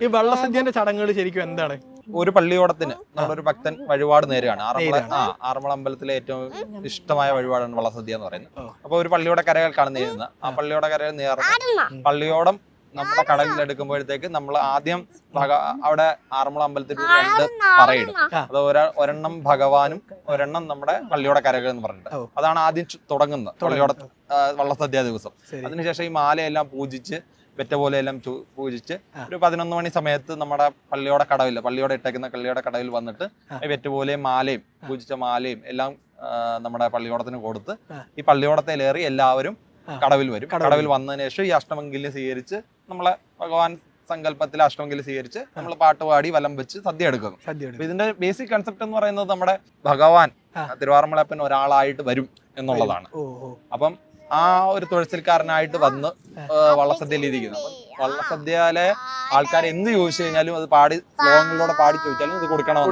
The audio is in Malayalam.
ഈ വള്ളസദ്യന്റെ ചടങ്ങുകൾ ശരിക്കും എന്താണ്? ഒരു പള്ളിയോടത്തിന് നമ്മളൊരു ഭക്തൻ വഴിപാട് നേരുകയാണ്. ആറന്മുള അമ്പലത്തിലെ ഏറ്റവും ഇഷ്ടമായ വഴിപാടാണ് വള്ളസദ്യ എന്ന് പറയുന്നത്. അപ്പൊ ഒരു പള്ളിയോടെ കരകൾക്കാണ് നേരുന്നത്. ആ പള്ളിയോടെ കരകൾ നേർന്ന് പള്ളിയോടം നമ്മുടെ കടലിൽ എടുക്കുമ്പോഴത്തേക്ക് നമ്മൾ ആദ്യം അവിടെ ആറന്മുള അമ്പലത്തിൽ 2 പറയിടും. അത് ഒരെണ്ണം ഭഗവാനും ഒരെണ്ണം നമ്മുടെ പള്ളിയോടെ കരകൾ എന്ന് പറഞ്ഞിട്ട് അതാണ് ആദ്യം തുടങ്ങുന്നത് പള്ളിയോടെ വള്ളസദ്യ ദിവസം. അതിനുശേഷം ഈ മാലയെല്ലാം പൂജിച്ച് വെറ്റ പോലെ എല്ലാം പൂജിച്ച് ഒരു 11 മണി സമയത്ത് നമ്മുടെ പള്ളിയോടെ കടവിൽ പള്ളിയോടെ ഇട്ടേക്കുന്ന പള്ളിയോടെ കടവിൽ വന്നിട്ട് വെറ്റ പോലെയും മാലയും പൂജിച്ച മാലയും എല്ലാം നമ്മുടെ പള്ളിയോടത്തിന് കൊടുത്ത് ഈ പള്ളിയോടത്തിലേറി എല്ലാവരും കടവിൽ വരും. കടവിൽ വന്നതിന് ശേഷം ഈ അഷ്ടമംഗല്യം സ്വീകരിച്ച് നമ്മളെ ഭഗവാൻ സങ്കല്പത്തിലെ അഷ്ടമംഗല്യം സ്വീകരിച്ച് നമ്മൾ പാട്ടുപാടി വലം വെച്ച് സദ്യ എടുക്കുന്നു. ഇതിന്റെ ബേസിക് കൺസെപ്റ്റ് എന്ന് പറയുന്നത് നമ്മുടെ ഭഗവാൻ തിരുവാറന്മുളയപ്പൻ ഒരാളായിട്ട് വരും എന്നുള്ളതാണ്. അപ്പം ആ ഒരു തുഴച്ചിൽക്കാരനായിട്ട് വന്ന് വള്ളസദ്യയിൽ ഇരിക്കുന്നു. അപ്പം വള്ളസദ്യയിലെ ആൾക്കാർ എന്ത് ചോദിച്ചു കഴിഞ്ഞാലും അത് പാടി ശ്ലോകങ്ങളിലൂടെ പാടി ചോദിച്ചാലും ഇത് കൊടുക്കണം.